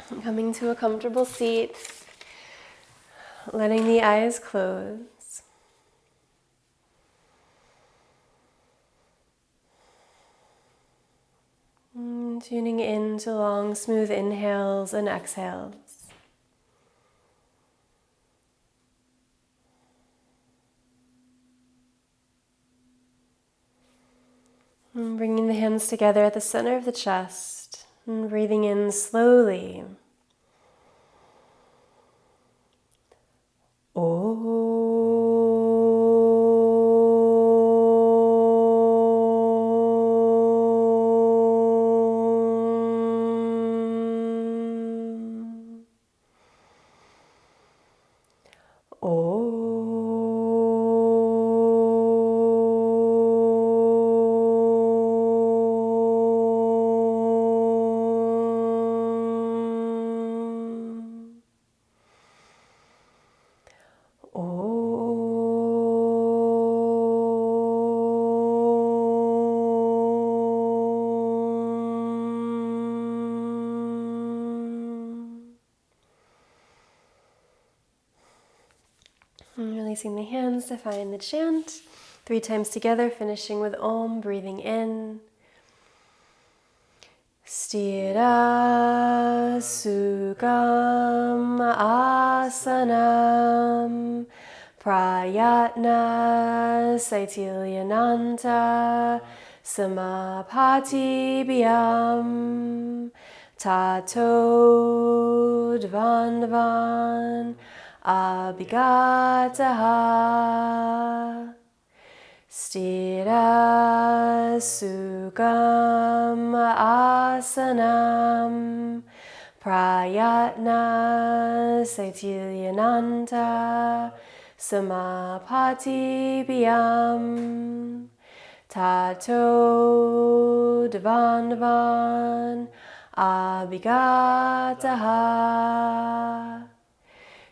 Coming to a comfortable seat, letting the eyes close. Tuning in to long, smooth inhales and exhales. And bringing the hands together at the center of the chest and breathing in slowly. And releasing the hands to find the chant. 3 times together, finishing with Om, breathing in. Sthira Sukham Asanam Prayatna Saitilyananta Samapati Bhyam Tato Dvandavan Abhigataha Sthira Sukham Asanam Prayatna Saitilyananta Samapati Bhyam Tato Dvandavan Abhigataha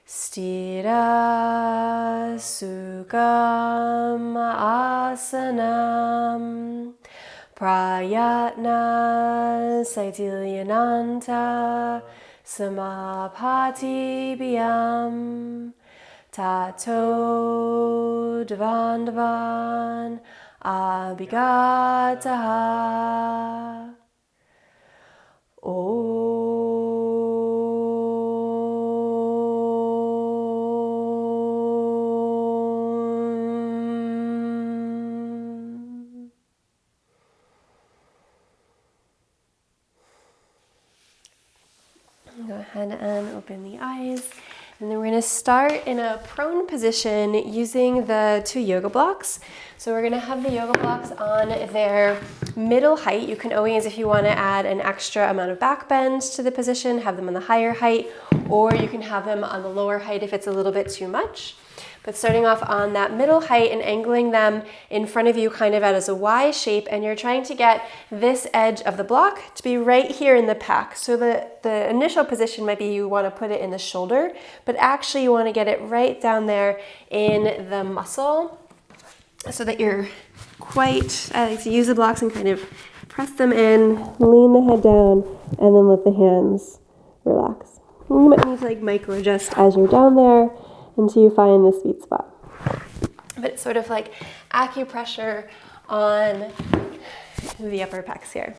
Sthira Sukham Asanam Prayatna Saitilyananta Samapati Bhyam Tato Dvandavan Abhigataha. Go ahead and open the eyes. And then we're going to start in a prone position using the 2 yoga blocks. So we're going to have the yoga blocks on their middle height. You can always, if you want to add an extra amount of back bend to the position, have them on the higher height, or you can have them on the lower height if it's a little bit too much. But starting off on that middle height and angling them in front of you kind of as a Y shape, and you're trying to get this edge of the block to be right here in the pec. So the initial position might be you want to put it in the shoulder, but actually you want to get it right down there in the muscle so that you're quite, I like to use the blocks and kind of press them in, lean the head down, and then let the hands relax. You might need to like micro adjust as you're down there until you find the sweet spot. But it's sort of like acupressure on the upper pecs here.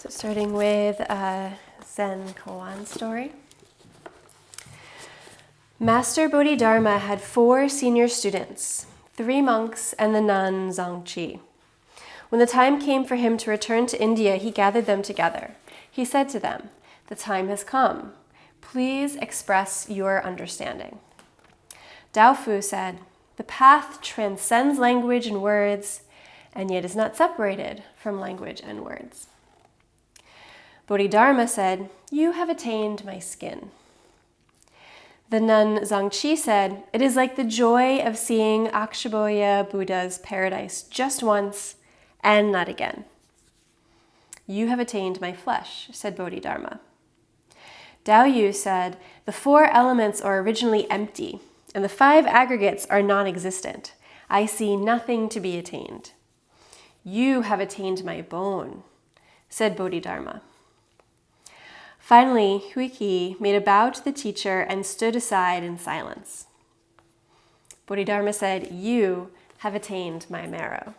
So starting with a Zen koan story. Master Bodhidharma had 4 senior students, 3 monks and the nun Zangchi. When the time came for him to return to India, he gathered them together. He said to them, "The time has come. Please express your understanding." Dao Fu said, "The path transcends language and words, and yet is not separated from language and words." Bodhidharma said, "You have attained my skin." The nun Zangchi said, "It is like the joy of seeing Akshaboya Buddha's paradise just once and not again." "You have attained my flesh," said Bodhidharma. Dao Yu said, "The 4 elements are originally empty, and the 5 aggregates are non-existent. I see nothing to be attained. You have attained my bone, said Bodhidharma. Finally, Huiki made a bow to the teacher and stood aside in silence. Bodhidharma said, you have attained my marrow.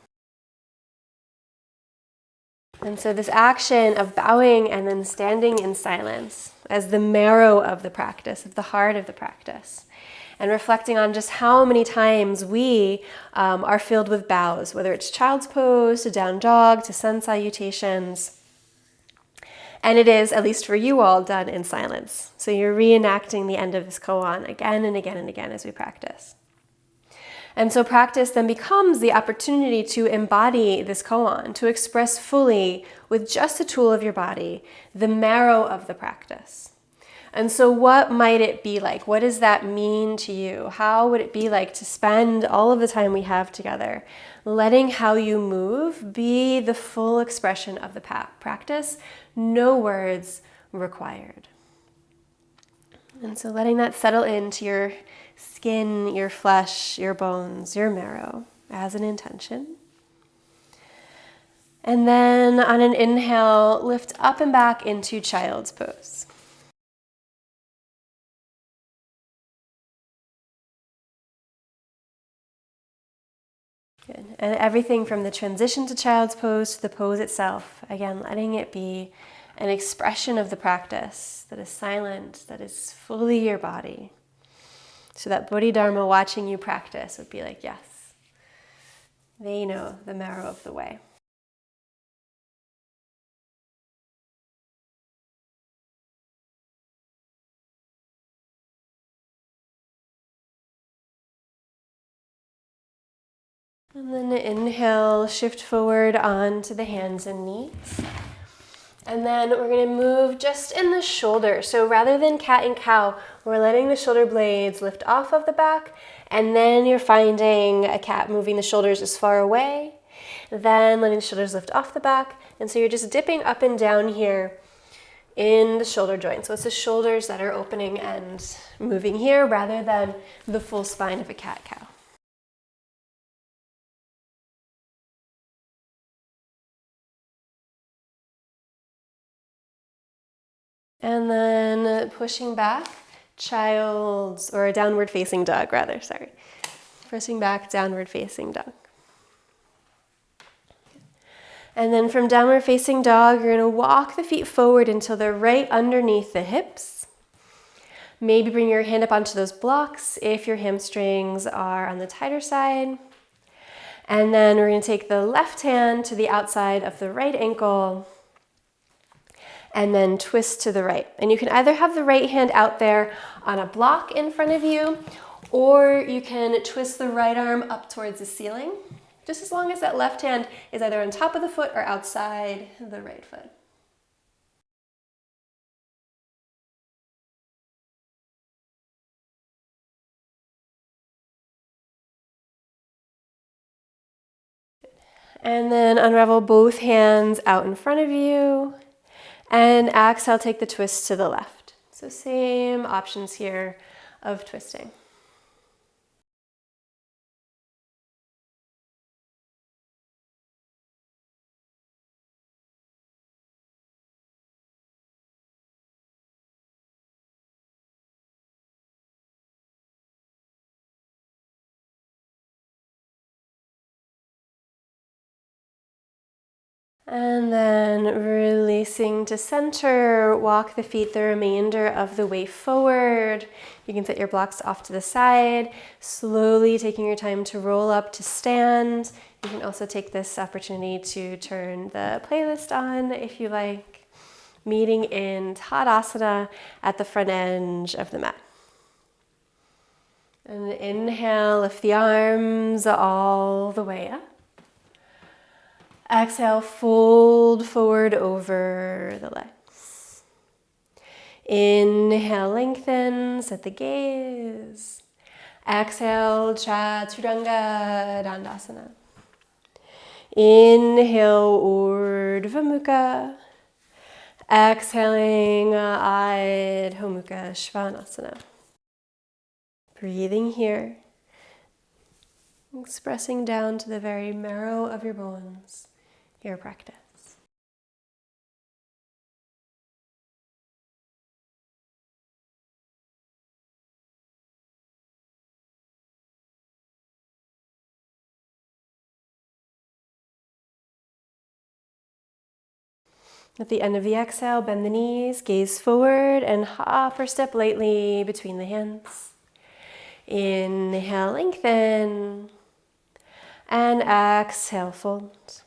And so this action of bowing and then standing in silence as the marrow of the practice, of the heart of the practice, and reflecting on just how many times we are filled with bows, whether it's child's pose, to down dog, to sun salutations. And it is, at least for you all, done in silence. So you're reenacting the end of this koan again and again and again as we practice. And so practice then becomes the opportunity to embody this koan, to express fully, with just a tool of your body, the marrow of the practice. And so what might it be like? What does that mean to you? How would it be like to spend all of the time we have together, letting how you move be the full expression of the practice, no words required? And so letting that settle into your skin, your flesh, your bones, your marrow as an intention. And then on an inhale, lift up and back into child's pose. Good. And everything from the transition to child's pose to the pose itself, again, letting it be an expression of the practice that is silent, that is fully your body. So that Bodhidharma watching you practice would be like, yes, they know the marrow of the way. And then inhale, shift forward onto the hands and knees. And then we're going to move just in the shoulder. So rather than cat and cow, we're letting the shoulder blades lift off of the back, and then you're finding a cat moving the shoulders as far away, then letting the shoulders lift off the back. And so you're just dipping up and down here in the shoulder joint. So it's the shoulders that are opening and moving here rather than the full spine of a cat-cow. And then pushing back, child's, or a downward facing dog rather, sorry. Pushing back, downward facing dog. And then from downward facing dog, you're gonna walk the feet forward until they're right underneath the hips. Maybe bring your hand up onto those blocks if your hamstrings are on the tighter side. And then we're gonna take the left hand to the outside of the right ankle, and then twist to the right. And you can either have the right hand out there on a block in front of you, or you can twist the right arm up towards the ceiling, just as long as that left hand is either on top of the foot or outside the right foot. And then unravel both hands out in front of you. And exhale, take the twist to the left. So same options here of twisting. And then releasing to center, walk the feet the remainder of the way forward. You can set your blocks off to the side, slowly taking your time to roll up to stand. You can also take this opportunity to turn the playlist on if you like. Meeting in Tadasana at the front edge of the mat. And inhale, lift the arms all the way up. Exhale, fold forward over the legs. Inhale, lengthen, set the gaze. Exhale, Chaturanga Dandasana. Inhale, Urdhva Mukha. Exhaling, Adho Mukha Svanasana. Breathing here, expressing down to the very marrow of your bones, your practice. At the end of the exhale, bend the knees, gaze forward, and hop or step lightly between the hands. Inhale, lengthen, and exhale, fold.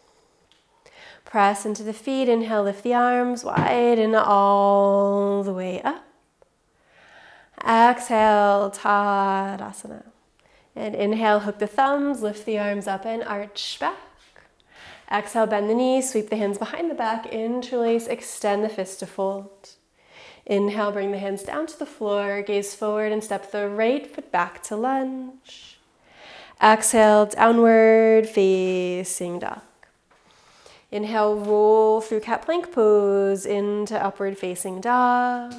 Press into the feet, inhale, lift the arms wide and all the way up. Exhale, Tadasana. And inhale, hook the thumbs, lift the arms up and arch back. Exhale, bend the knees, sweep the hands behind the back, interlace, extend the fist to fold. Inhale, bring the hands down to the floor, gaze forward and step the right foot back to lunge. Exhale, downward facing dog. Inhale, roll through cat plank pose into upward facing dog.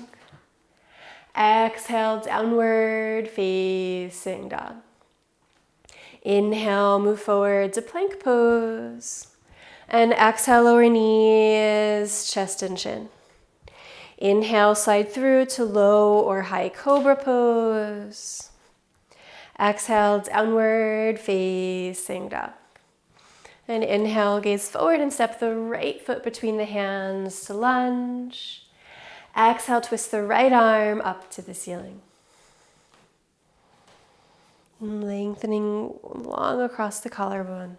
Exhale, downward facing dog. Inhale, move forward to plank pose. And exhale, lower knees, chest and chin. Inhale, slide through to low or high cobra pose. Exhale, downward facing dog. And inhale, gaze forward and step the right foot between the hands to lunge. Exhale, twist the right arm up to the ceiling. Lengthening long across the collarbones.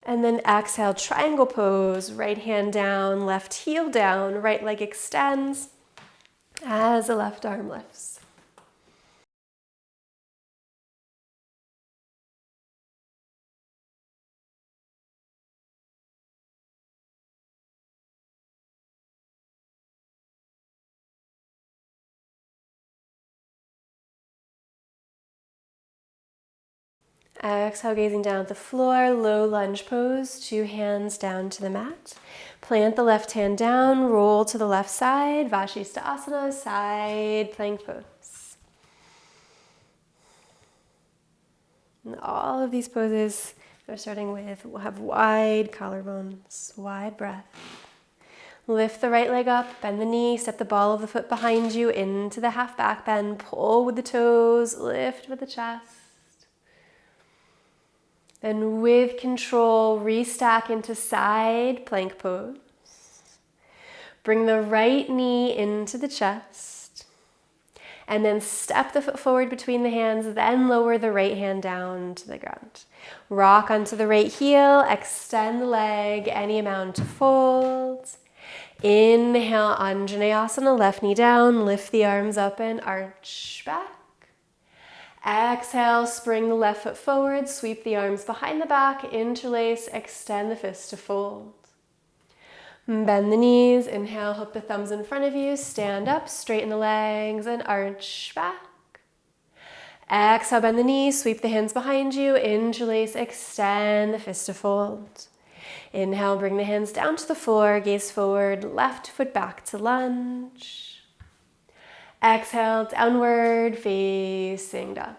And then exhale, triangle pose, right hand down, left heel down, right leg extends as the left arm lifts. Exhale, gazing down at the floor, low lunge pose, 2 hands down to the mat. Plant the left hand down, roll to the left side, Vashisthasana, side plank pose. And all of these poses are starting with, we'll have wide collarbones, wide breath. Lift the right leg up, bend the knee, step the ball of the foot behind you into the half back bend, pull with the toes, lift with the chest. Then with control, restack into side plank pose. Bring the right knee into the chest. And then step the foot forward between the hands, then lower the right hand down to the ground. Rock onto the right heel, extend the leg any amount to fold. Inhale, Anjaneyasana, left knee down, lift the arms up and arch back. Exhale, spring the left foot forward, sweep the arms behind the back, interlace, extend the fist to fold. Bend the knees, inhale, hook the thumbs in front of you, stand up, straighten the legs and arch back. Exhale, bend the knees, sweep the hands behind you, interlace, extend the fist to fold. Inhale, bring the hands down to the floor, gaze forward, left foot back to lunge. Exhale, downward facing dog.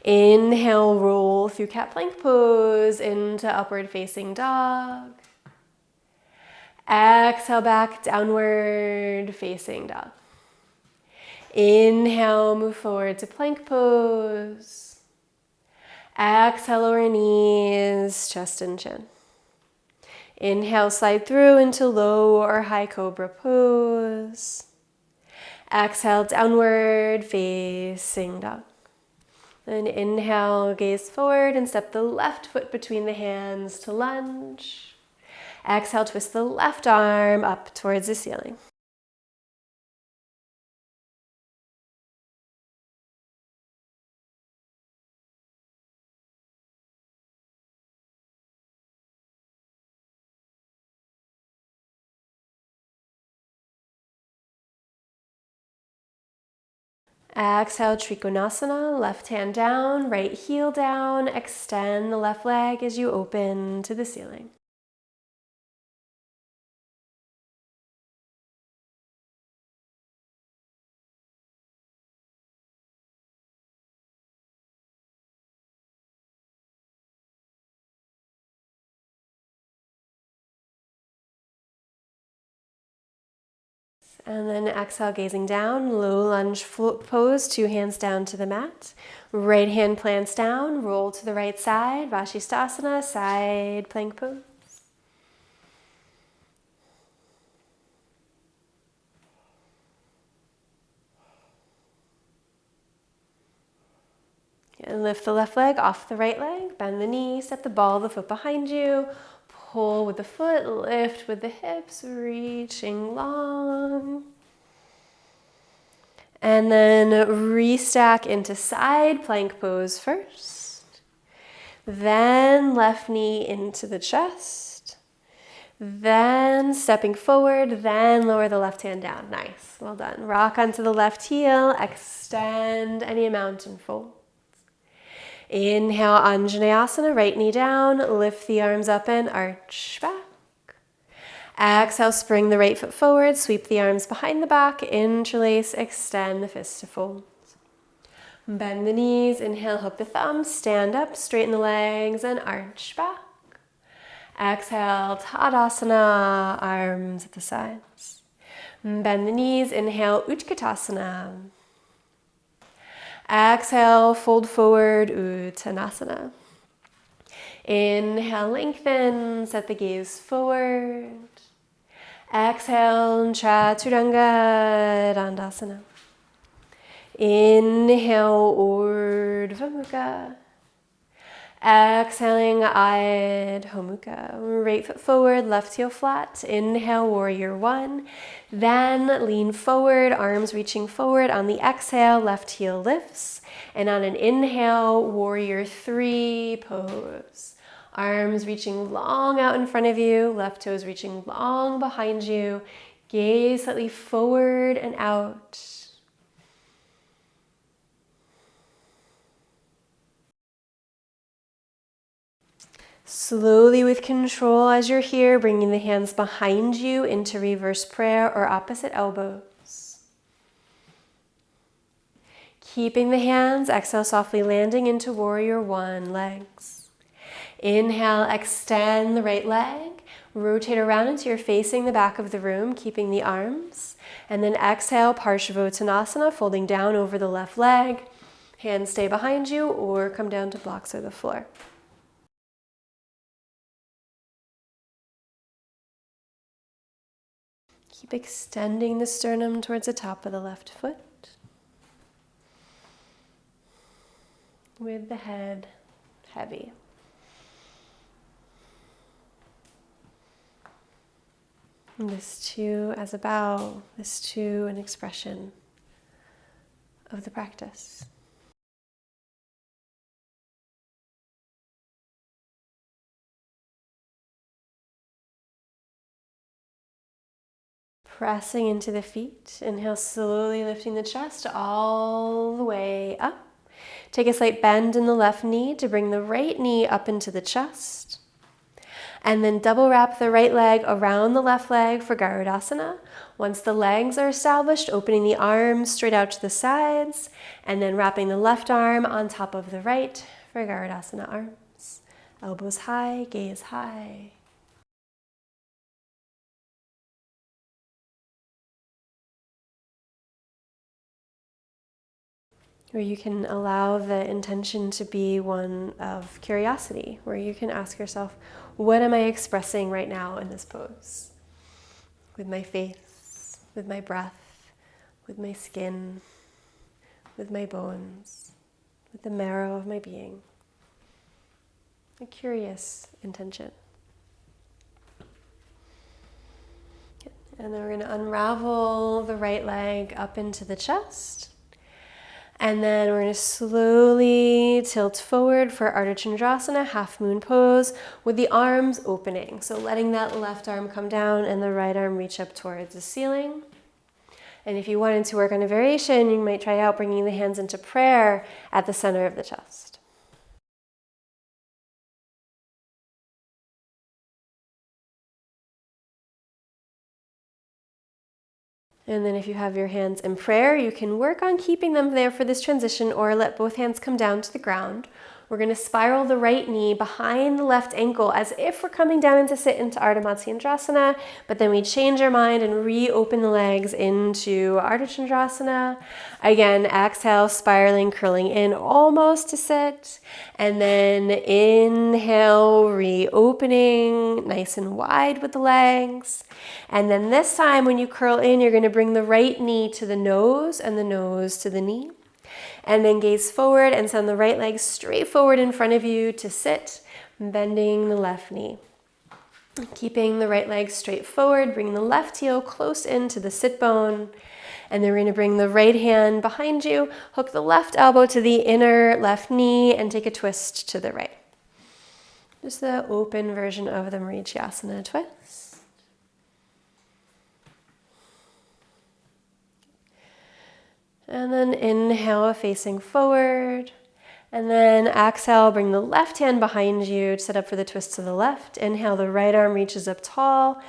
Inhale, roll through cat plank pose into upward facing dog. Exhale, back, downward facing dog. Inhale, move forward to plank pose. Exhale, lower knees, chest and chin. Inhale, slide through into low or high cobra pose. Exhale, downward facing dog. Then inhale, gaze forward and step the left foot between the hands to lunge. Exhale, twist the left arm up towards the ceiling. Exhale, Trikonasana, left hand down, right heel down, extend the left leg as you open to the ceiling. And then exhale, gazing down, low lunge pose, 2 hands down to the mat. Right hand plants down, roll to the right side, Vashisthasana, side plank pose. And lift the left leg off the right leg, bend the knee, step the ball of the foot behind you, pull with the foot, lift with the hips, reaching long. And then restack into side plank pose first. Then left knee into the chest. Then stepping forward, then lower the left hand down. Nice, well done. Rock onto the left heel, extend any amount and fold. Inhale, Anjaneyasana, right knee down, lift the arms up and arch back. Exhale, spring the right foot forward, sweep the arms behind the back, interlace, extend the fists to fold. Bend the knees, inhale, hook the thumbs, stand up, straighten the legs and arch back. Exhale, Tadasana, arms at the sides. Bend the knees, inhale, Utkatasana. Exhale, fold forward, Uttanasana. Inhale, lengthen, set the gaze forward. Exhale, Chaturanga Dandasana. Inhale, Urdhva Mukha. Exhaling, Adho Mukha. Right foot forward, left heel flat. Inhale, Warrior One. Then lean forward, arms reaching forward. On the exhale, left heel lifts. And on an inhale, Warrior Three pose. Arms reaching long out in front of you, left toes reaching long behind you. Gaze slightly forward and out. Slowly with control as you're here, bringing the hands behind you into reverse prayer or opposite elbows. Keeping the hands, exhale softly landing into Warrior One, legs. Inhale, extend the right leg, rotate around until you're facing the back of the room, keeping the arms. And then exhale, Parshavottanasana, folding down over the left leg. Hands stay behind you or come down to blocks or the floor. Keep extending the sternum towards the top of the left foot. With the head heavy. And this too as a bow, this too an expression of the practice. Pressing into the feet. Inhale, slowly lifting the chest all the way up. Take a slight bend in the left knee to bring the right knee up into the chest. And then double wrap the right leg around the left leg for Garudasana. Once the legs are established, opening the arms straight out to the sides, and then wrapping the left arm on top of the right for Garudasana arms. Elbows high, gaze high. Or you can allow the intention to be one of curiosity, where you can ask yourself, what am I expressing right now in this pose? With my face, with my breath, with my skin, with my bones, with the marrow of my being. A curious intention. And then we're going to unravel the right leg up into the chest. And then we're going to slowly tilt forward for Ardha Chandrasana, half moon pose, with the arms opening. So letting that left arm come down and the right arm reach up towards the ceiling. And if you wanted to work on a variation, you might try out bringing the hands into prayer at the center of the chest. And then if you have your hands in prayer, you can work on keeping them there for this transition or let both hands come down to the ground. We're going to spiral the right knee behind the left ankle as if we're coming down into sit into Ardha Matsyendrasana, but then we change our mind and reopen the legs into Ardha Chandrasana. Again, exhale, spiraling, curling in almost to sit. And then inhale, reopening, nice and wide with the legs. And then this time when you curl in, you're going to bring the right knee to the nose and the nose to the knee. And then gaze forward and send the right leg straight forward in front of you to sit, bending the left knee. Keeping the right leg straight forward, bring the left heel close into the sit bone. And then we're going to bring the right hand behind you, hook the left elbow to the inner left knee, and take a twist to the right. Just the open version of the Marichyasana twist. And then inhale, facing forward. And then exhale, bring the left hand behind you, set up for the twist to the left. Inhale, the right arm reaches up tall.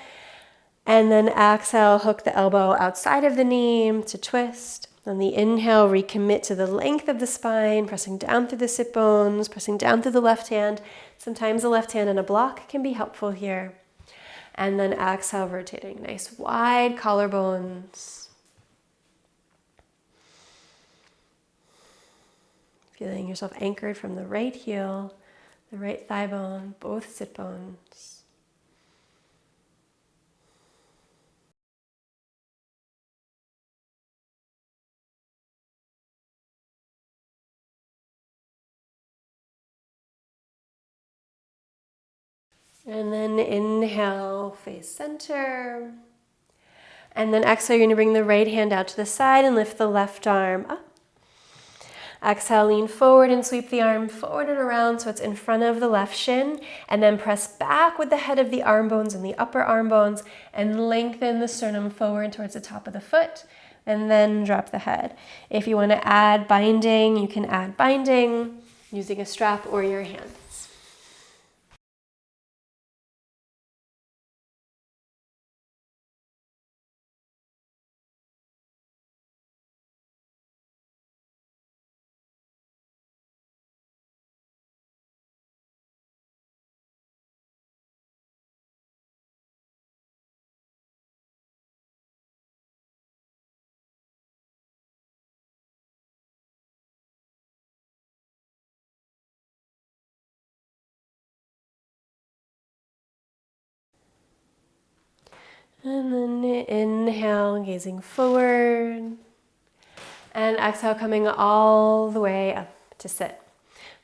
And then exhale, hook the elbow outside of the knee to twist. On the inhale, recommit to the length of the spine, pressing down through the sit bones, pressing down through the left hand. Sometimes the left hand in a block can be helpful here. And then exhale, rotating. Nice wide collarbones. Feeling yourself anchored from the right heel, the right thigh bone, both sit bones. And then inhale, face center. And then exhale, you're going to bring the right hand out to the side and lift the left arm up. Exhale, lean forward and sweep the arm forward and around so it's in front of the left shin. And then press back with the head of the arm bones and the upper arm bones and lengthen the sternum forward towards the top of the foot. And then drop the head. If you want to add binding, you can add binding using a strap or your hands. And then inhale, gazing forward. And exhale, coming all the way up to sit.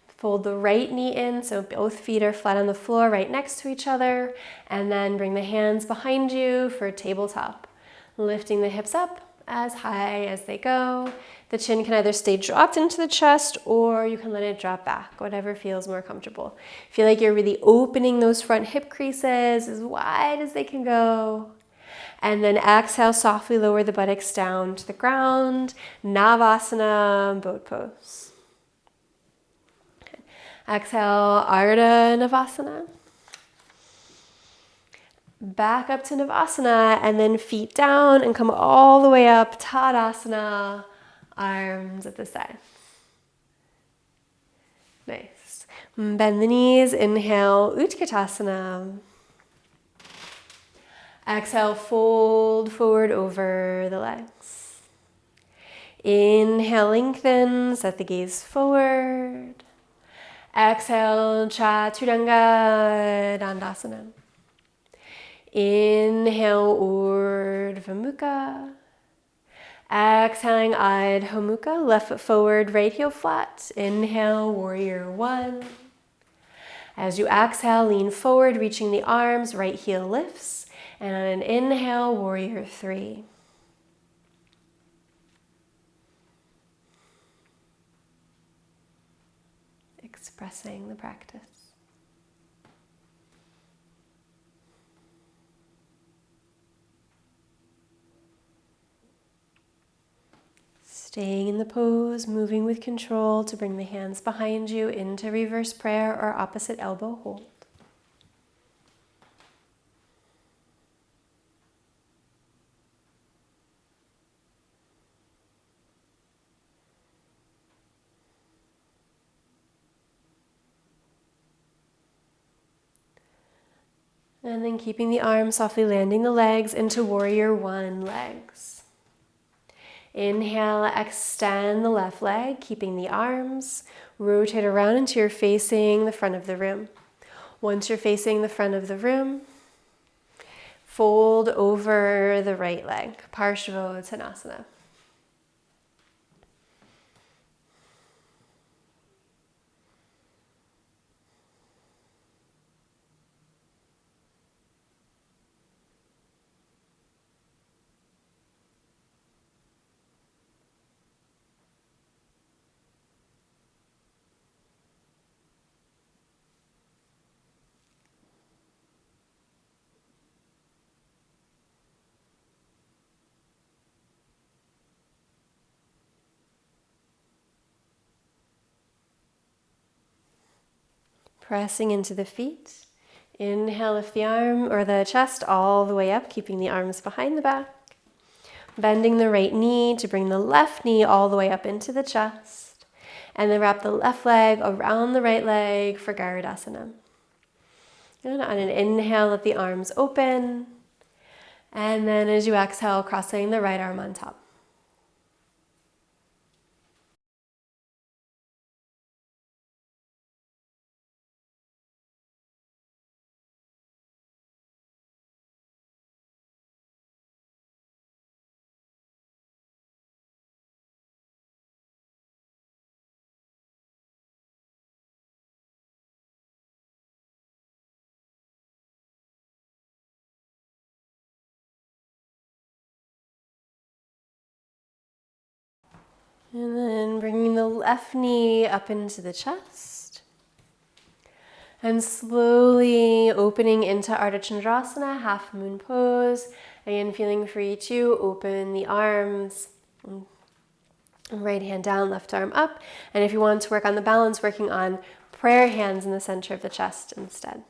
Fold the right knee in, so both feet are flat on the floor right next to each other. And then bring the hands behind you for tabletop. Lifting the hips up as high as they go. The chin can either stay dropped into the chest or you can let it drop back, whatever feels more comfortable. Feel like you're really opening those front hip creases as wide as they can go. And then exhale, softly lower the buttocks down to the ground. Navasana, boat pose. Okay. Exhale, Ardha Navasana. Back up to Navasana and then feet down and come all the way up. Tadasana, arms at the side. Nice. Bend the knees, inhale, Utkatasana. Exhale, fold forward over the legs. Inhale, lengthen, set the gaze forward. Exhale, Chaturanga Dandasana. Inhale, Urdhva Mukha. Exhaling, Adho Mukha, left foot forward, right heel flat. Inhale, Warrior One. As you exhale, lean forward, reaching the arms, right heel lifts. And on an inhale, Warrior Three. Expressing the practice. Staying in the pose, moving with control to bring the hands behind you into reverse prayer or opposite elbow hold. And then keeping the arms softly landing the legs into warrior one legs. Inhale, extend the left leg, keeping the arms. Rotate around until you're facing the front of the room. Once you're facing the front of the room, fold over the right leg, Parshvottanasana. Pressing into the feet. Inhale, lift the arm or the chest all the way up, keeping the arms behind the back. Bending the right knee to bring the left knee all the way up into the chest. And then wrap the left leg around the right leg for Garudasana. And on an inhale, let the arms open. And then as you exhale, crossing the right arm on top. And then bringing the left knee up into the chest. And slowly opening into Ardha Chandrasana, half moon pose. Again, feeling free to open the arms. Right hand down, left arm up. And if you want to work on the balance, working on prayer hands in the center of the chest instead.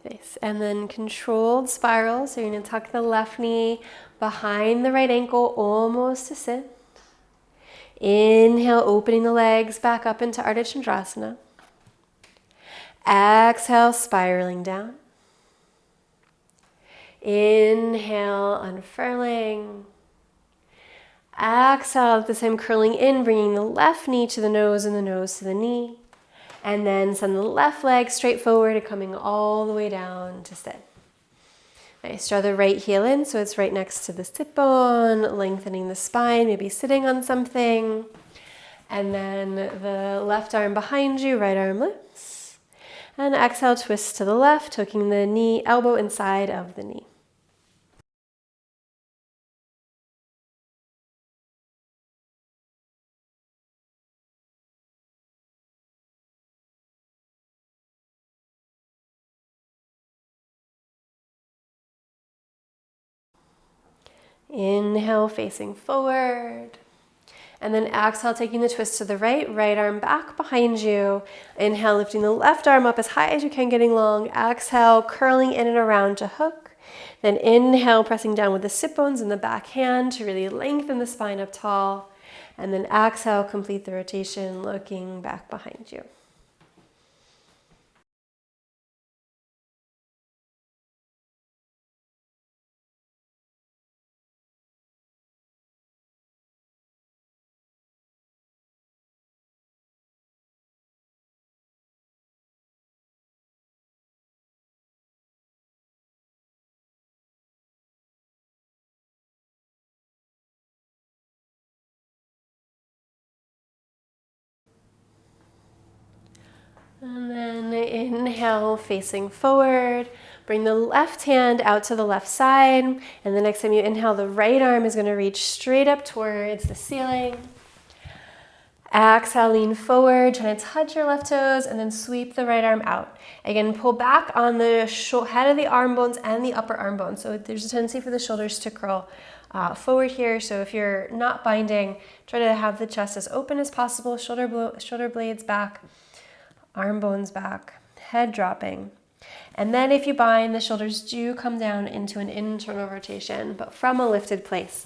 Nice. And then controlled spiral. So you're going to tuck the left knee behind the right ankle, almost to sit. Inhale, opening the legs back up into Ardha Chandrasana. Exhale, spiraling down. Inhale, unfurling. Exhale, at the same curling in, bringing the left knee to the nose and the nose to the knee. And then send the left leg straight forward, coming all the way down to sit. Nice. Draw the right heel in so it's right next to the sit bone, lengthening the spine, maybe sitting on something. And then the left arm behind you, right arm lifts. And exhale, twist to the left, hooking the knee, elbow inside of the knee. Inhale, facing forward. And then exhale, taking the twist to the right, right arm back behind you. Inhale, lifting the left arm up as high as you can, getting long. Exhale, curling in and around to hook. Then inhale, pressing down with the sit bones in the back hand to really lengthen the spine up tall. And then exhale, complete the rotation, looking back behind you. And then inhale, facing forward. Bring the left hand out to the left side. And the next time you inhale, the right arm is going to reach straight up towards the ceiling. Exhale, lean forward, trying to touch your left toes, and then sweep the right arm out. Again, pull back on the head of the arm bones and the upper arm bones. So there's a tendency for the shoulders to curl forward here. So if you're not binding, try to have the chest as open as possible, shoulder blades back. Arm bones back, head dropping. And then if you bind, the shoulders do come down into an internal rotation, but from a lifted place.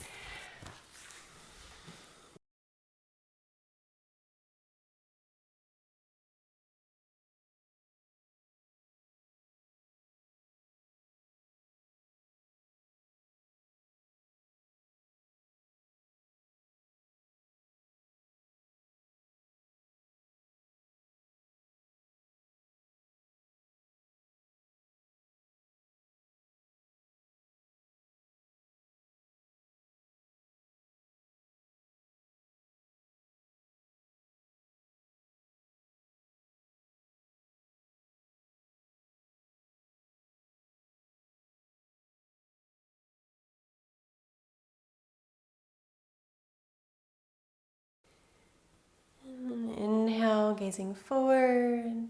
Inhale, gazing forward.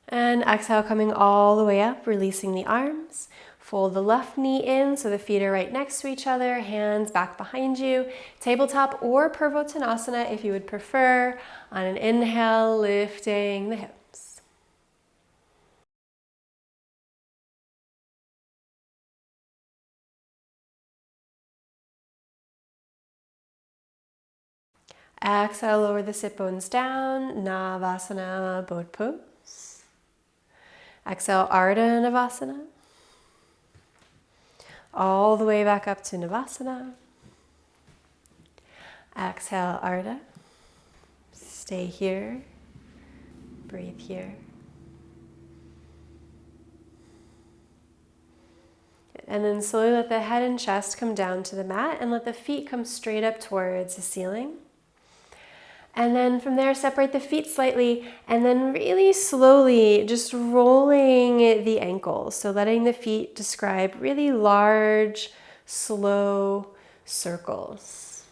And exhale, coming all the way up, releasing the arms. Fold the left knee in so the feet are right next to each other, hands back behind you. Tabletop or Purvottanasana if you would prefer. On an inhale, lifting the hips. Exhale, lower the sit bones down, Navasana, boat pose. Exhale, Ardha Navasana. All the way back up to Navasana. Exhale, Ardha. Stay here. Breathe here. And then slowly let the head and chest come down to the mat and let the feet come straight up towards the ceiling. And then from there, separate the feet slightly and then really slowly just rolling the ankles. So letting the feet describe really large, slow circles.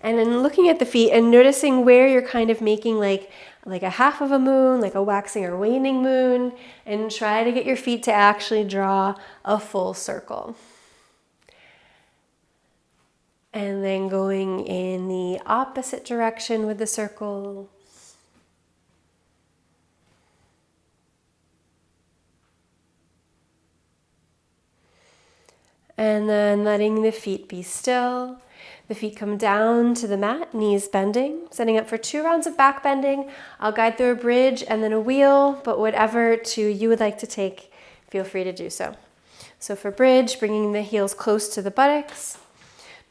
And then looking at the feet and noticing where you're kind of making like a half of a moon, like a waxing or waning moon, and try to get your feet to actually draw a full circle. And then going in the opposite direction with the circles. And then letting the feet be still. The feet come down to the mat, knees bending, setting up for 2 rounds of back bending. I'll guide through a bridge and then a wheel, but whatever two you would like to take, feel free to do so. So for bridge, bringing the heels close to the buttocks.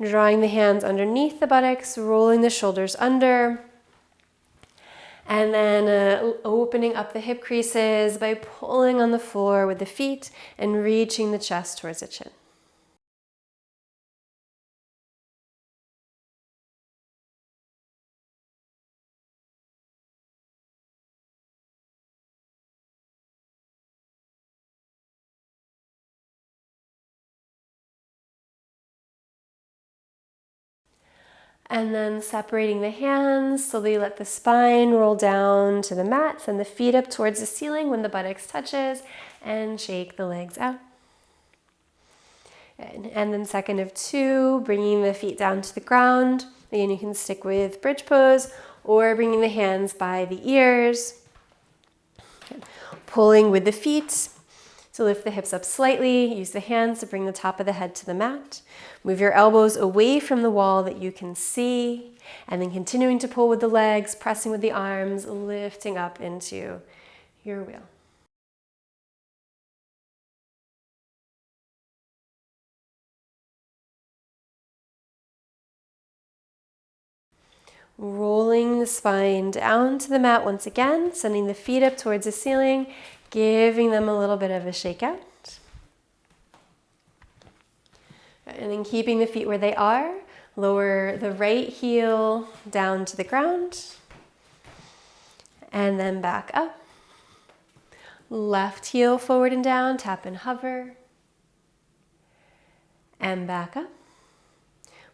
Drawing the hands underneath the buttocks, rolling the shoulders under, and then opening up the hip creases by pulling on the floor with the feet and reaching the chest towards the chin. And then separating the hands, slowly let the spine roll down to the mat, send the feet up towards the ceiling when the buttocks touches, and shake the legs out. And then second of 2, bringing the feet down to the ground. Again, you can stick with bridge pose or bringing the hands by the ears. Pulling with the feet. So lift the hips up slightly, use the hands to bring the top of the head to the mat. Move your elbows away from the wall that you can see, and then continuing to pull with the legs, pressing with the arms, lifting up into your wheel. Rolling the spine down to the mat once again, sending the feet up towards the ceiling, giving them a little bit of a shake out. And then keeping the feet where they are, lower the right heel down to the ground, and then back up. Left heel forward and down, tap and hover, and back up.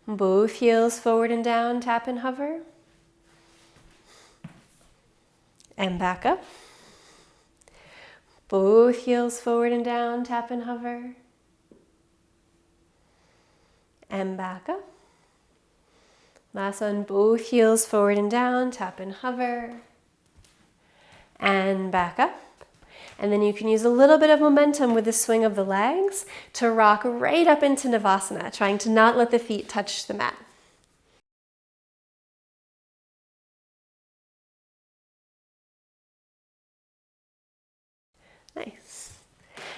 Both heels forward and down, tap and hover, and back up. Both heels forward and down, tap and hover, and back up. Last one, both heels forward and down, tap and hover, and back up. And then you can use a little bit of momentum with the swing of the legs to rock right up into Navasana, trying to not let the feet touch the mat. Nice.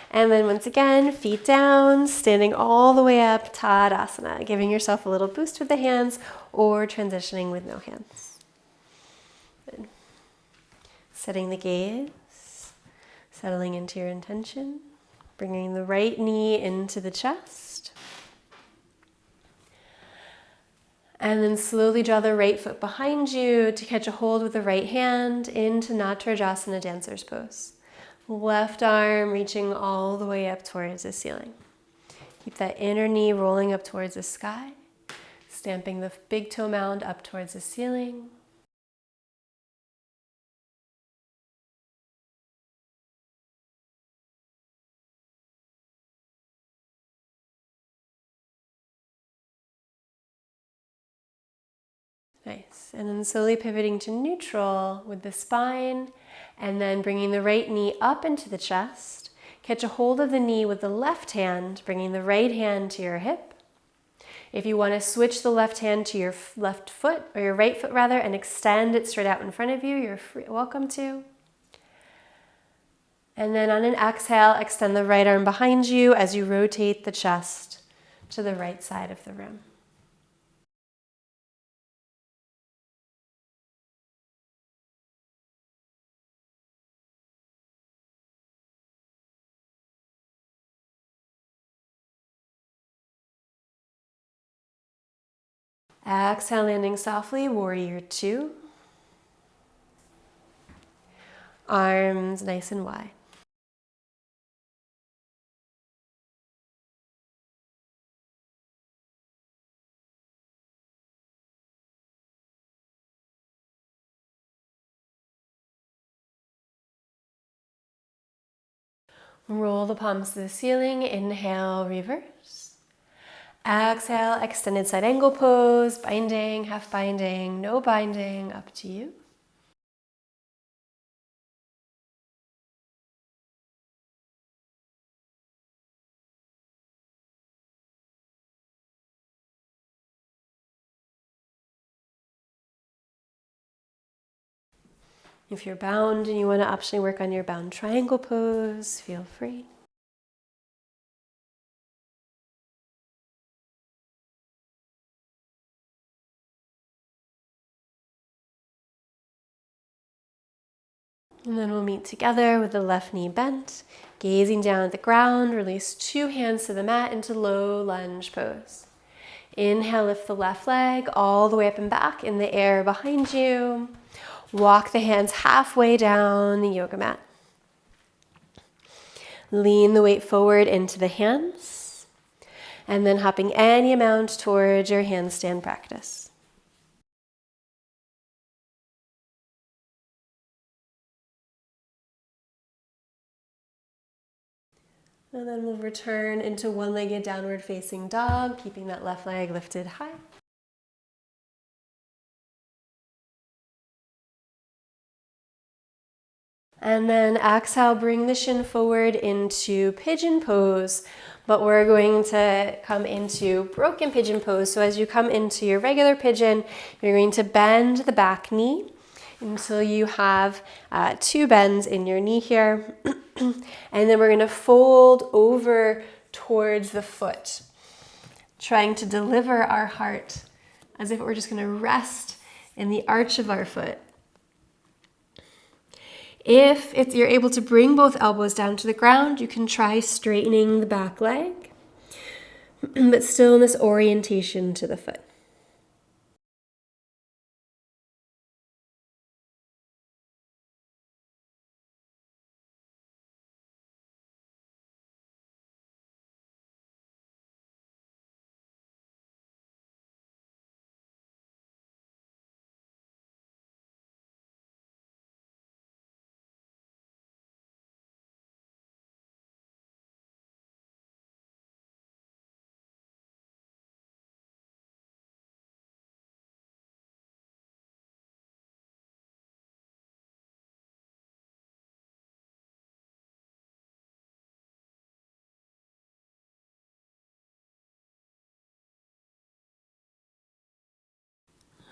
And then once again, feet down, standing all the way up, Tadasana, giving yourself a little boost with the hands or transitioning with no hands. Good. Setting the gaze, settling into your intention, bringing the right knee into the chest. And then slowly draw the right foot behind you to catch a hold with the right hand into Natarajasana, dancer's pose. Left arm reaching all the way up towards the ceiling. Keep that inner knee rolling up towards the sky, stamping the big toe mound up towards the ceiling. Nice. And then slowly pivoting to neutral with the spine, and then bringing the right knee up into the chest. Catch a hold of the knee with the left hand, bringing the right hand to your hip. If you want to switch the left hand to your left foot, or your right foot rather, and extend it straight out in front of you, you're welcome to. And then on an exhale, extend the right arm behind you as you rotate the chest to the right side of the room. Exhale, landing softly, warrior two. Arms nice and wide. Roll the palms to the ceiling, inhale, reverse. Exhale, extended side angle pose, binding, half binding, no binding, up to you. If you're bound and you want to optionally work on your bound triangle pose, feel free. And then we'll meet together with the left knee bent, gazing down at the ground, release two hands to the mat into low lunge pose. Inhale, lift the left leg all the way up and back in the air behind you. Walk the hands halfway down the yoga mat. Lean the weight forward into the hands, and then hopping any amount towards your handstand practice. And then we'll return into one-legged downward facing dog, keeping that left leg lifted high. And then exhale, bring the shin forward into pigeon pose, but we're going to come into broken pigeon pose. So as you come into your regular pigeon, you're going to bend the back knee until you have two bends in your knee here. And then we're going to fold over towards the foot, trying to deliver our heart as if we're just going to rest in the arch of our foot. If you're able to bring both elbows down to the ground, you can try straightening the back leg, but still in this orientation to the foot.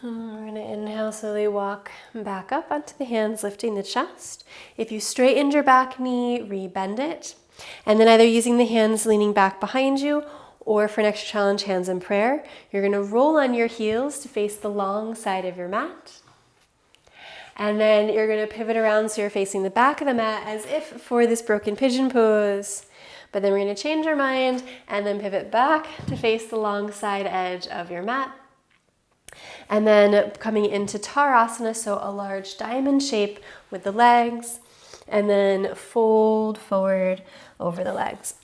We're going to inhale, slowly walk back up onto the hands, lifting the chest. If you straightened your back knee, re-bend it. And then either using the hands leaning back behind you, or for an extra challenge, hands in prayer, you're going to roll on your heels to face the long side of your mat. And then you're going to pivot around so you're facing the back of the mat as if for this broken pigeon pose. But then we're going to change our mind and then pivot back to face the long side edge of your mat. And then coming into Tarasana, so a large diamond shape with the legs, and then fold forward over the legs.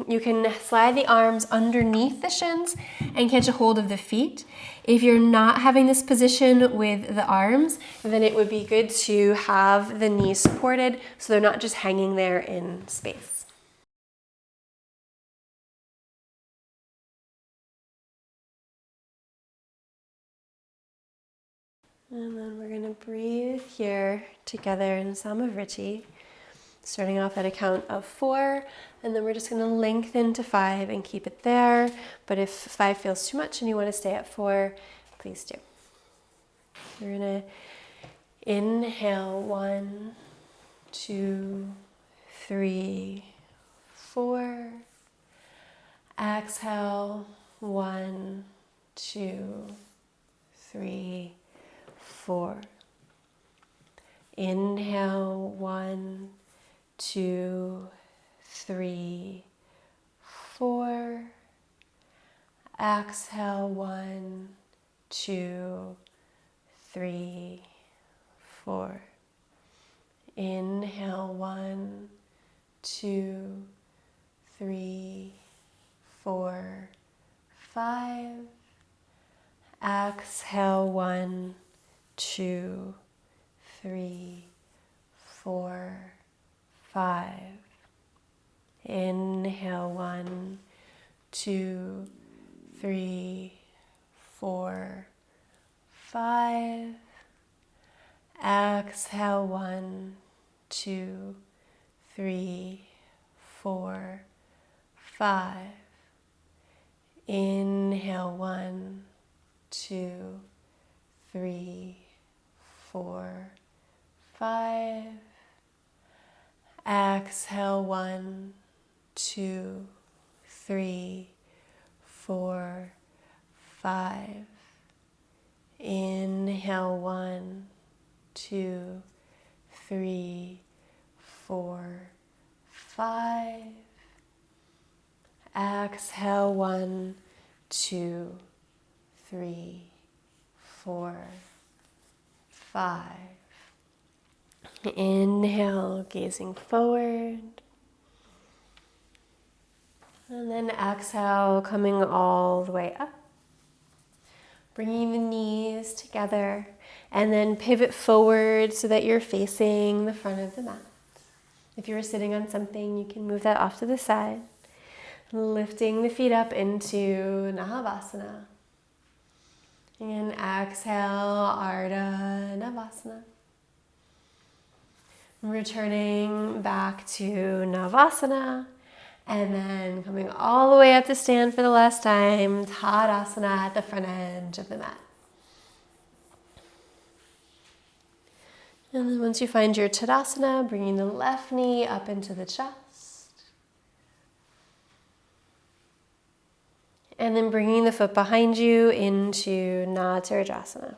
You can slide the arms underneath the shins and catch a hold of the feet. If you're not having this position with the arms, then it would be good to have the knees supported so they're not just hanging there in space. And then we're going to breathe here together in Samavriti, starting off at a count of 4, and then we're just going to lengthen to 5 and keep it there. But if 5 feels too much and you want to stay at 4, please do. We're going to inhale 1, 2, 3, 4. Exhale 1, 2, 3, 4. Inhale 1, 2, 3, 4. Exhale 1, 2, 3, 4. Inhale 1, 2, 3, 4, 5. Exhale 1, 2, 3, 4, 5. Inhale 1, 2, 3, 4, 5. Exhale 1, 2, 3, 4, 5. Inhale 1, 2, 3, 4, 5. Exhale 1, 2, 3, 4, 5. Inhale 1, 2, 3, 4, 5. Exhale 1, 2, 3, 4, 5. Inhale, gazing forward. And then exhale, coming all the way up. Bringing the knees together. And then pivot forward so that you're facing the front of the mat. If you were sitting on something, you can move that off to the side. Lifting the feet up into Nahavasana. And exhale, Ardha Navasana. Returning back to Navasana. And then coming all the way up to stand for the last time, Tadasana at the front edge of the mat. And then once you find your Tadasana, bringing the left knee up into the chest. And then bringing the foot behind you into Natarajasana.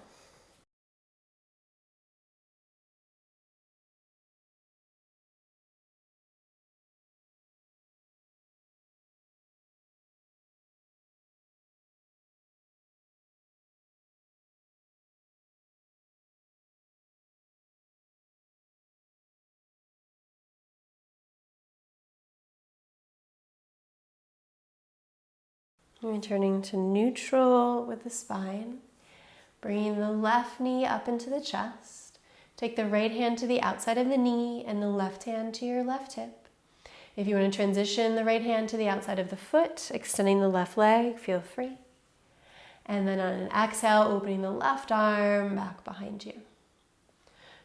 Returning to neutral with the spine. Bringing the left knee up into the chest. Take the right hand to the outside of the knee and the left hand to your left hip. If you want to transition the right hand to the outside of the foot, extending the left leg, feel free. And then on an exhale, opening the left arm back behind you.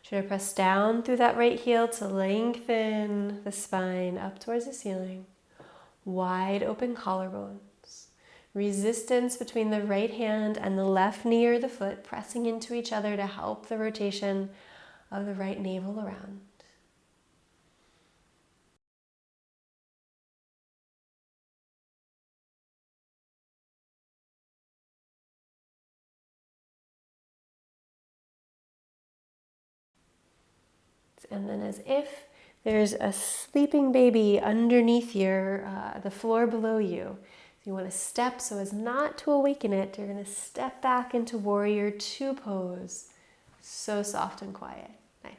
Try to press down through that right heel to lengthen the spine up towards the ceiling. Wide open collarbones. Resistance between the right hand and the left knee or the foot, pressing into each other to help the rotation of the right navel around. And then as if there's a sleeping baby underneath the floor below you. You want to step so as not to awaken it. You're going to step back into warrior two pose. So soft and quiet. Nice.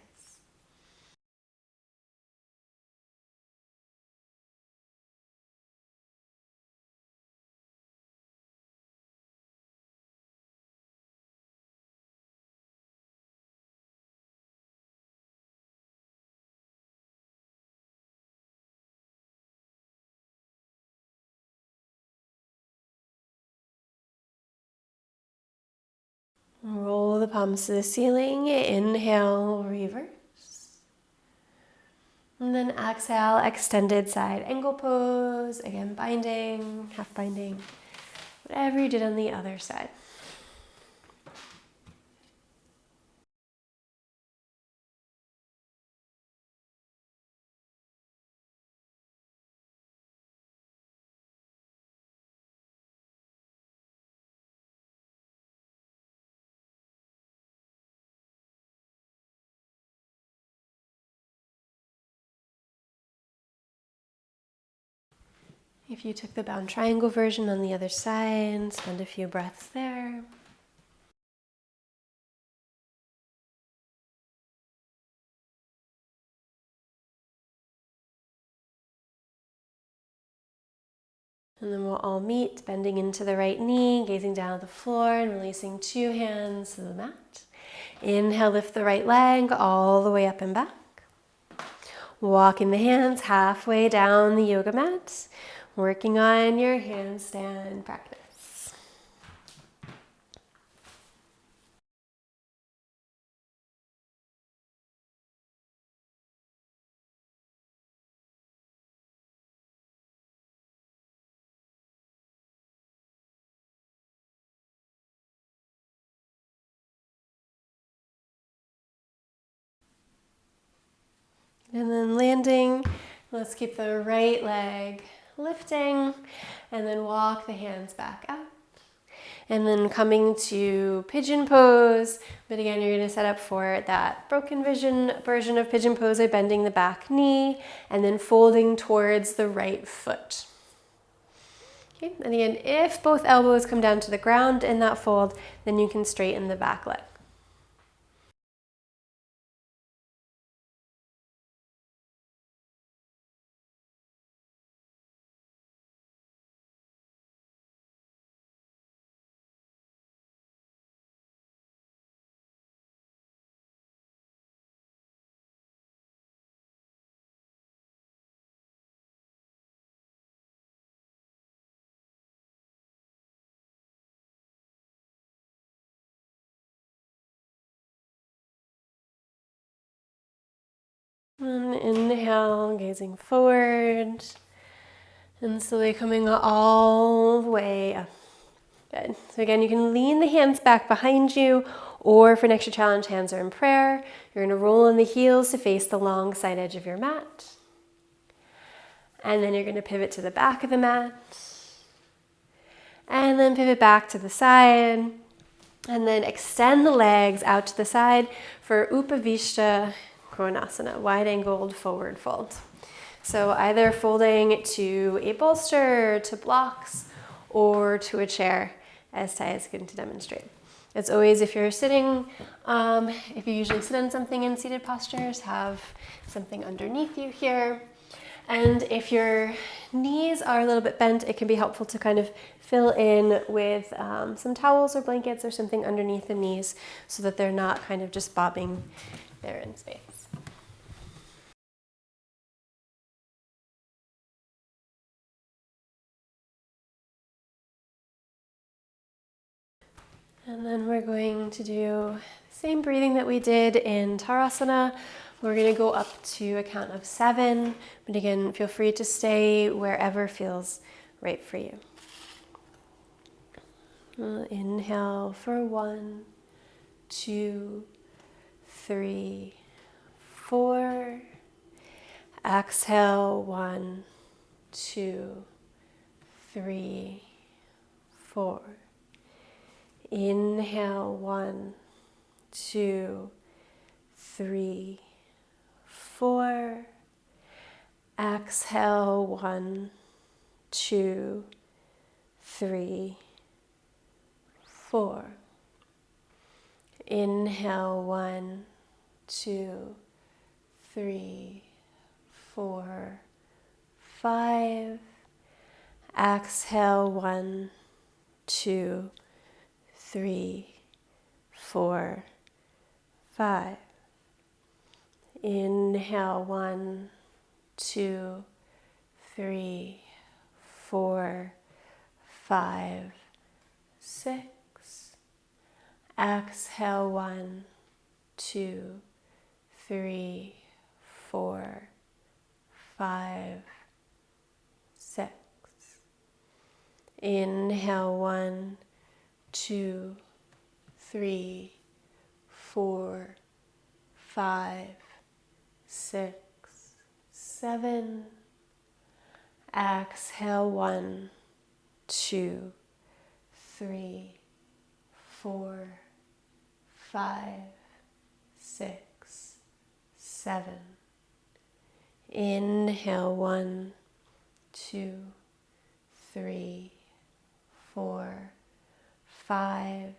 Roll the palms to the ceiling. Inhale, reverse. And then exhale, extended side angle pose. Again, binding, half binding. Whatever you did on the other side. If you took the bound triangle version on the other side, spend a few breaths there. And then we'll all meet, bending into the right knee, gazing down at the floor and releasing two hands to the mat. Inhale, lift the right leg all the way up and back. Walking the hands halfway down the yoga mat, working on your handstand practice. And then landing, let's keep the right leg lifting and then walk the hands back up. And then coming to pigeon pose, but again, you're gonna set up for that broken version of pigeon pose by bending the back knee and then folding towards the right foot. Okay, and again, if both elbows come down to the ground in that fold, then you can straighten the back leg. And inhale, gazing forward, and slowly coming all the way up. Good. So again, you can lean the hands back behind you, or for an extra challenge, hands are in prayer. You're going to roll in the heels to face the long side edge of your mat. And then you're going to pivot to the back of the mat. And then pivot back to the side. And then extend the legs out to the side for Upavishta Konasana, wide-angled forward fold. So either folding to a bolster, to blocks, or to a chair, as Tai is going to demonstrate. As always, if you're sitting, if you usually sit on something in seated postures, have something underneath you here. And if your knees are a little bit bent, it can be helpful to kind of fill in with some towels or blankets or something underneath the knees so that they're not kind of just bobbing there in space. And then we're going to do the same breathing that we did in Tadasana. We're going to go up to a count of 7, but again, feel free to stay wherever feels right for you. We'll inhale for 1, 2, 3, 4. Exhale, 1, 2, 3, 4. Inhale, 1, 2, 3, 4. Exhale, 1, 2, 3, 4. Inhale, 1, 2, 3, 4, 5. Exhale, 1, 2, 3, 4, 5. Inhale, 1, 2, 3, 4, 5, 6. Exhale, 1, 2, 3, 4, 5, 6. Inhale, 1, 2, 3, 4, 5, 6, 7. Exhale, 1, 2, 3, 4, 5, 6, 7. Inhale, 1, 2, 3, 4, 5,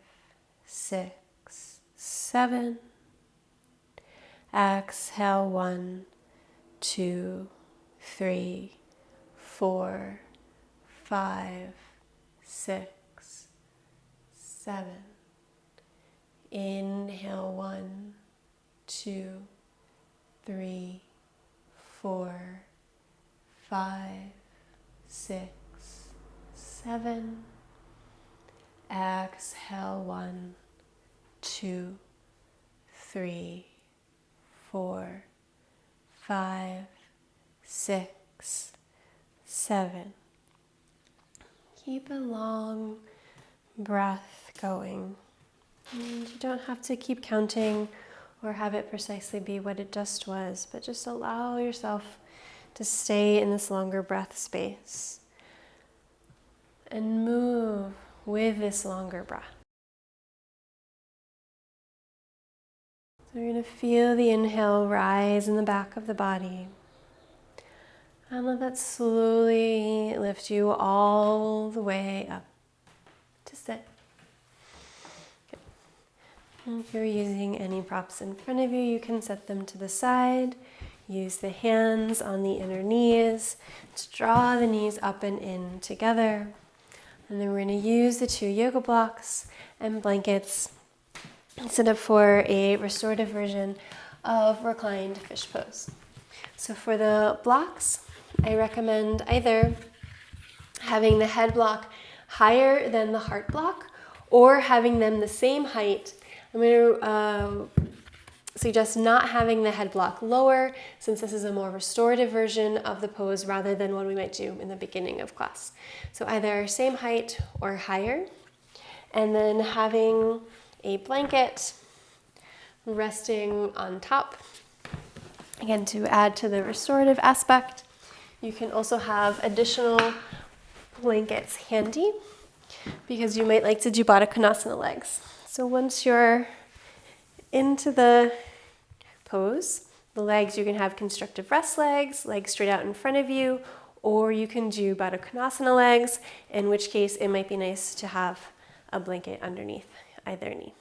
6, 7. Exhale, 1, 2, 3, 4, 5, 6, 7. Inhale, 1, 2, 3, 4, 5, 6, 7. Exhale, 1, 2, 3, 4, 5, 6, 7. Keep a long breath going. And you don't have to keep counting or have it precisely be what it just was, but just allow yourself to stay in this longer breath space and move with this longer breath. So you're going to feel the inhale rise in the back of the body. And let that slowly lift you all the way up to sit. Okay. And if you're using any props in front of you, you can set them to the side. Use the hands on the inner knees to draw the knees up and in together. And then we're going to use the 2 yoga blocks and blankets set up for a restorative version of reclined fish pose. So for the blocks, I recommend either having the head block higher than the heart block or having them the same height. I'm going to suggest not having the head block lower, since this is a more restorative version of the pose rather than what we might do in the beginning of class. So either same height or higher, and then having a blanket resting on top, again to add to the restorative aspect. You can also have additional blankets handy because you might like to do Baddha Konasana legs. So once you're into the pose, the legs, you can have constructive rest legs, legs straight out in front of you, or you can do Baddha Konasana legs, in which case it might be nice to have a blanket underneath either knee.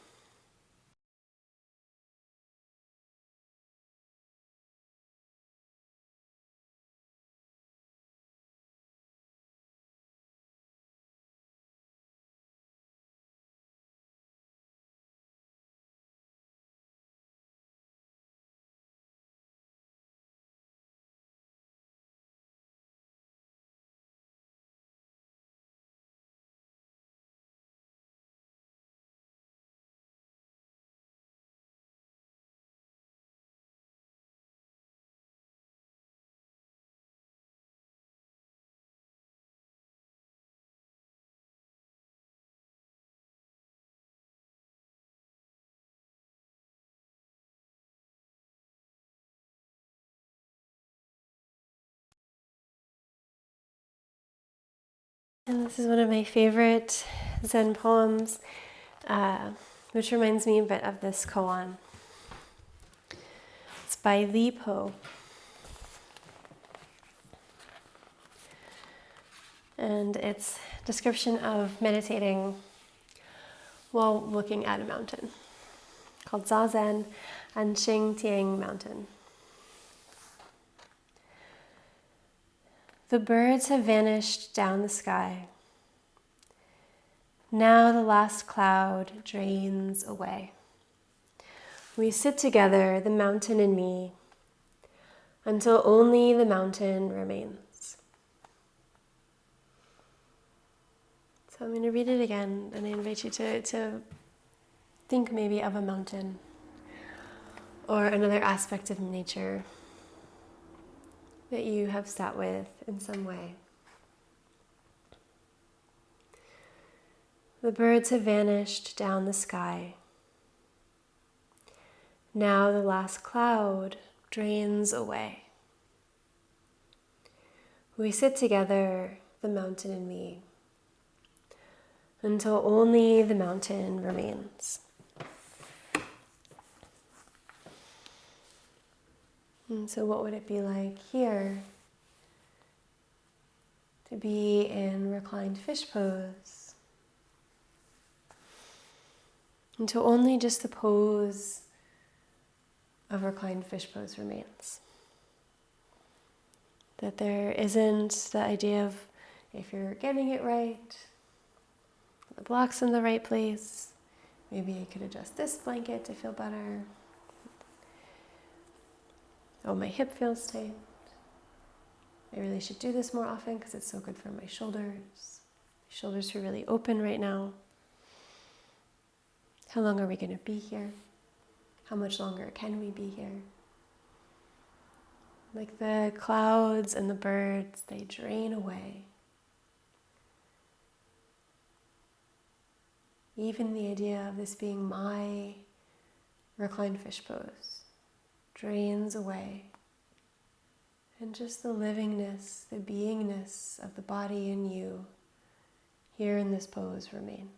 And this is one of my favorite Zen poems, which reminds me a bit of this koan. It's by Li Po. And it's a description of meditating while looking at a mountain, called Zazen and Tiang Mountain. The birds have vanished down the sky. Now the last cloud drains away. We sit together, the mountain and me, until only the mountain remains. So I'm going to read it again, and I invite you to think maybe of a mountain or another aspect of nature that you have sat with in some way. The birds have vanished down the sky. Now the last cloud drains away. We sit together, the mountain and me, until only the mountain remains. And so what would it be like here to be in reclined fish pose? Until only just the pose of reclined fish pose remains. That there isn't the idea of if you're getting it right, the block's in the right place, maybe I could adjust this blanket to feel better. Oh, my hip feels tight. I really should do this more often because it's so good for my shoulders. My shoulders feel really open right now. How long are we going to be here? How much longer can we be here? Like the clouds and the birds, they drain away. Even the idea of this being my reclined fish pose drains away. And just the livingness, the beingness of the body and you here in this pose remain.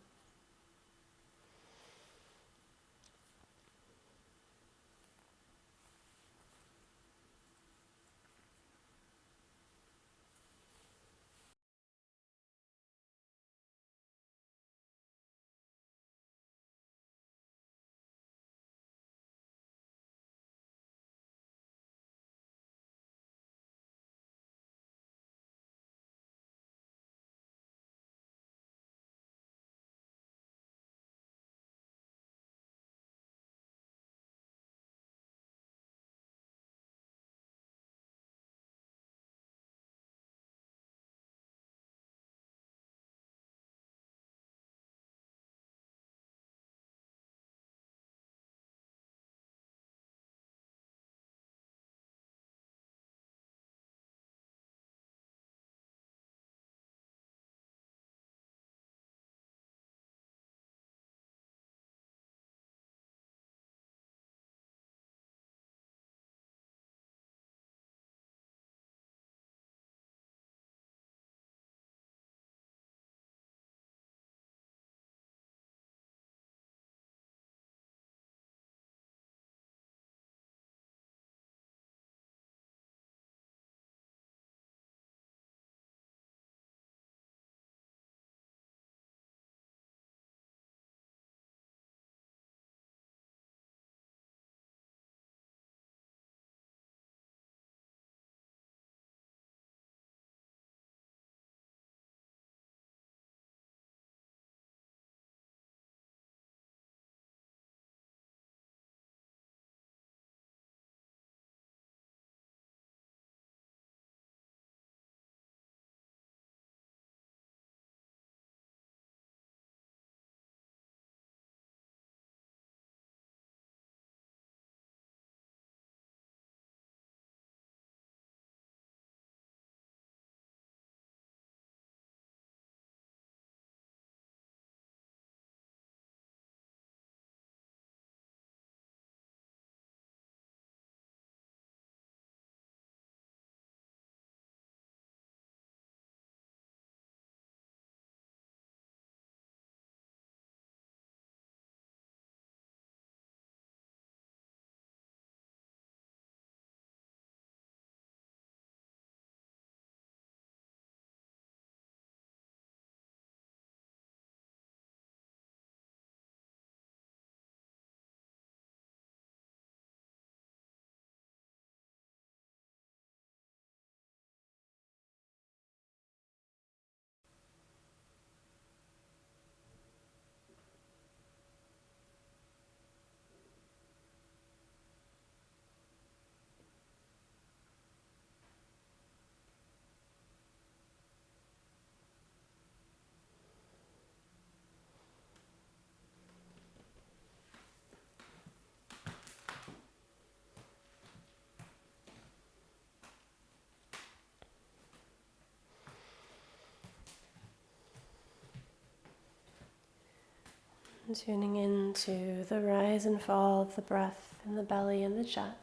And tuning into the rise and fall of the breath in the belly and the chest.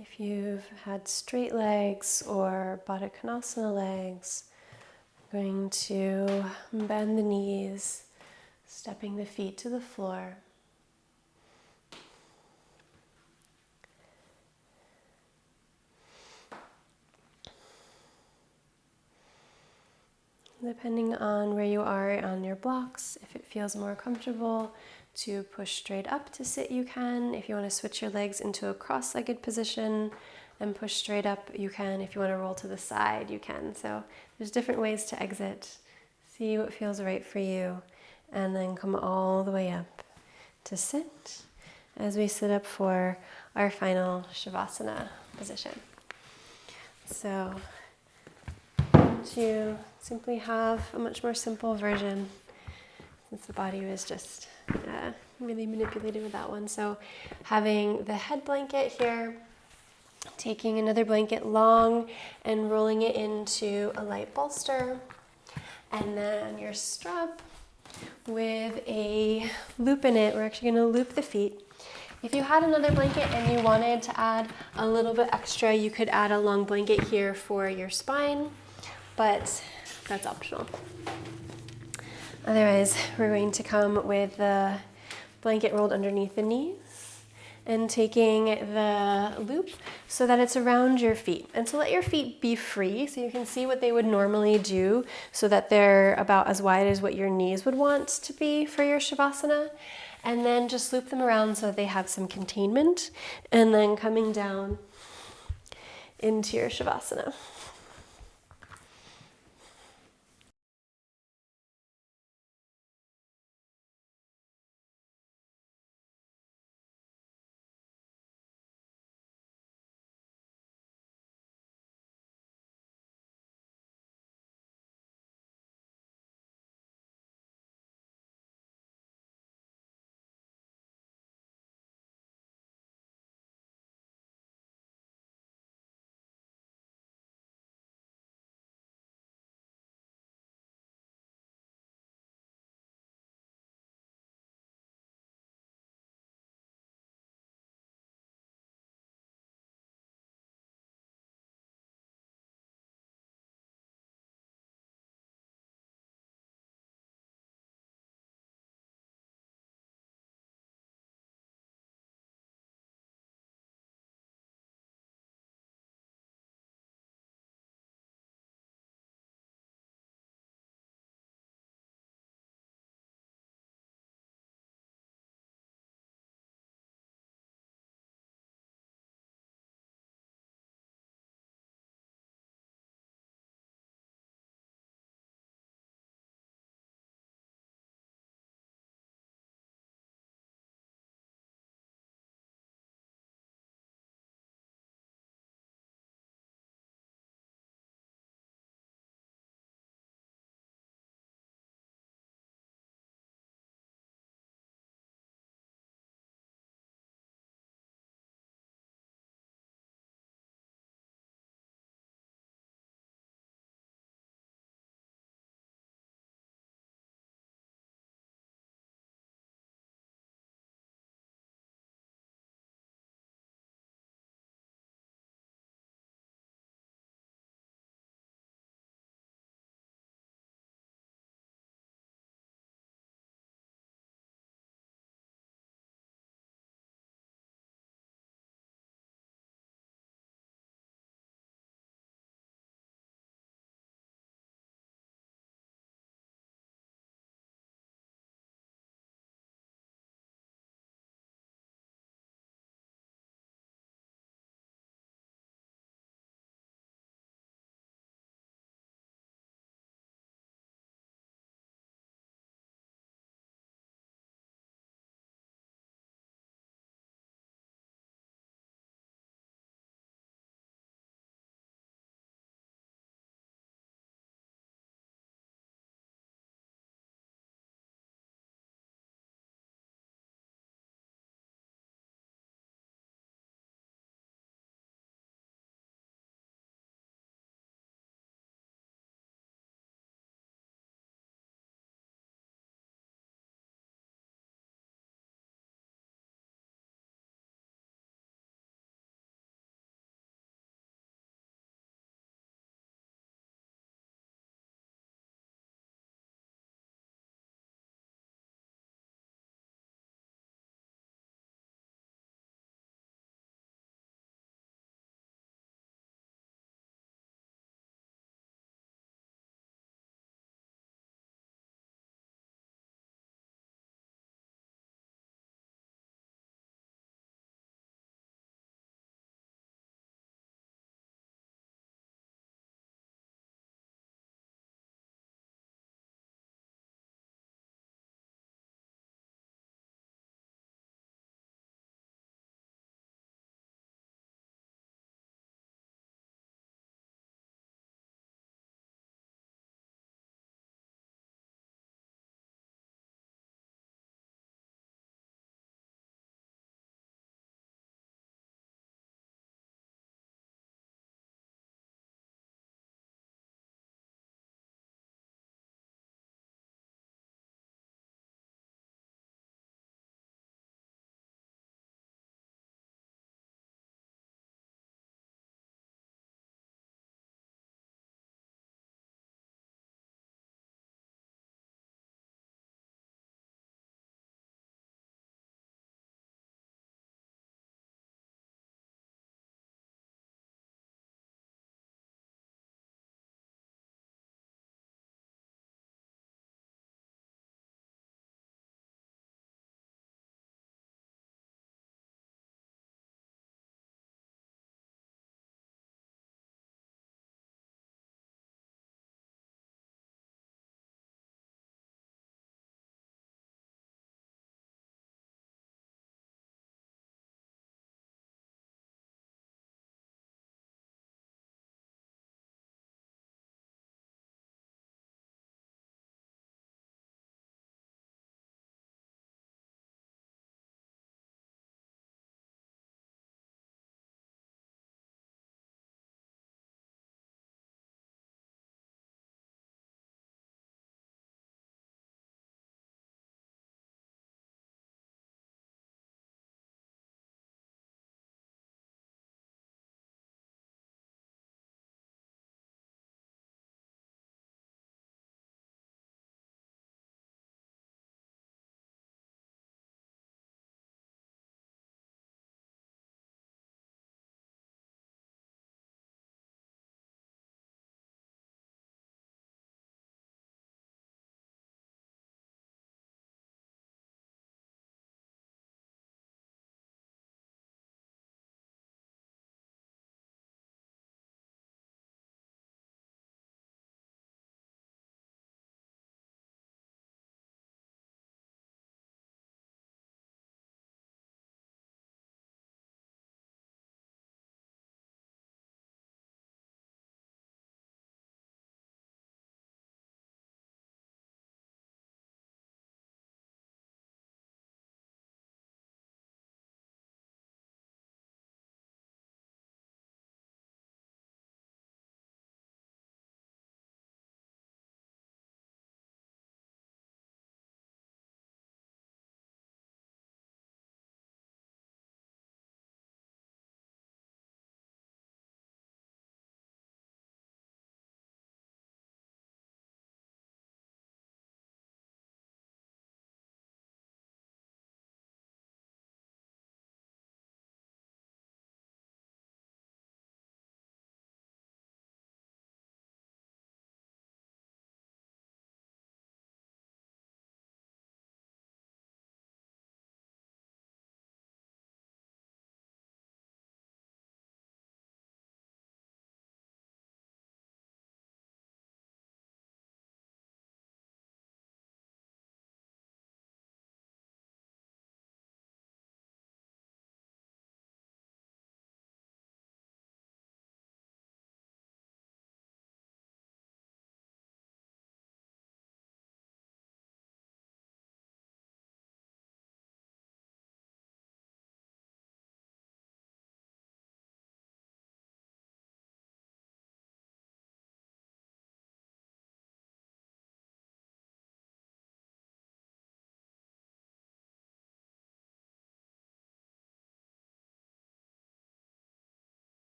If you've had straight legs or Baddha Konasana legs, I'm going to bend the knees, stepping the feet to the floor. Depending on where you are on your blocks, if it feels more comfortable to push straight up to sit, you can. If you want to switch your legs into a cross-legged position and push straight up, you can. If you want to roll to the side, you can. So there's different ways to exit. See what feels right for you, and then come all the way up to sit as we sit up for our final Shavasana position. So to simply have a much more simple version, since the body was just really manipulated with that one. So having the head blanket here, taking another blanket long and rolling it into a light bolster, and then your strap with a loop in it. We're actually going to loop the feet. If you had another blanket and you wanted to add a little bit extra, you could add a long blanket here for your spine, but that's optional. Otherwise, we're going to come with the blanket rolled underneath the knees and taking the loop so that it's around your feet. And so let your feet be free so you can see what they would normally do so that they're about as wide as what your knees would want to be for your Shavasana. And then just loop them around so that they have some containment, and then coming down into your Shavasana.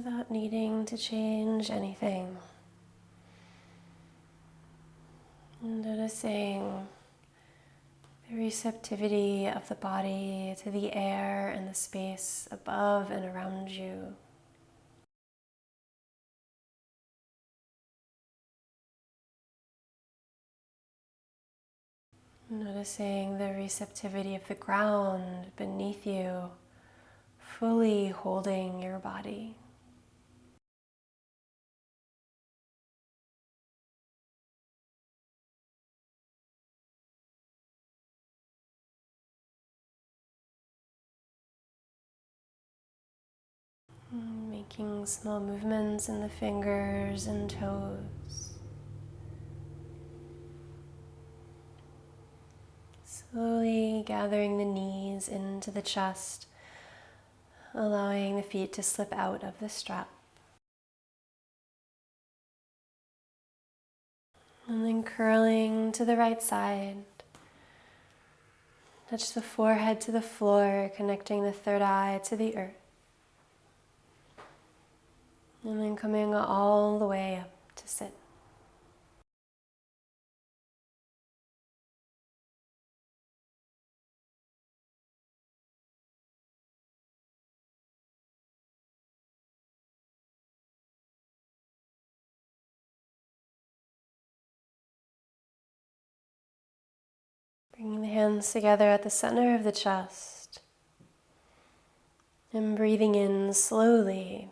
without needing to change anything. Noticing the receptivity of the body to the air and the space above and around you. Noticing the receptivity of the ground beneath you, fully holding your body. Making small movements in the fingers and toes. Slowly gathering the knees into the chest, allowing the feet to slip out of the strap. And then curling to the right side. Touch the forehead to the floor, connecting the third eye to the earth. And then coming all the way up to sit. Bringing the hands together at the center of the chest. And breathing in slowly.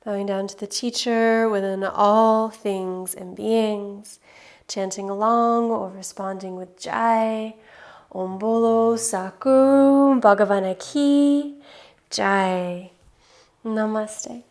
Bowing down to the teacher within all things and beings, chanting along or responding with Jai. Om Bolo Sakuru Bhagavana Ki Jai. Namaste.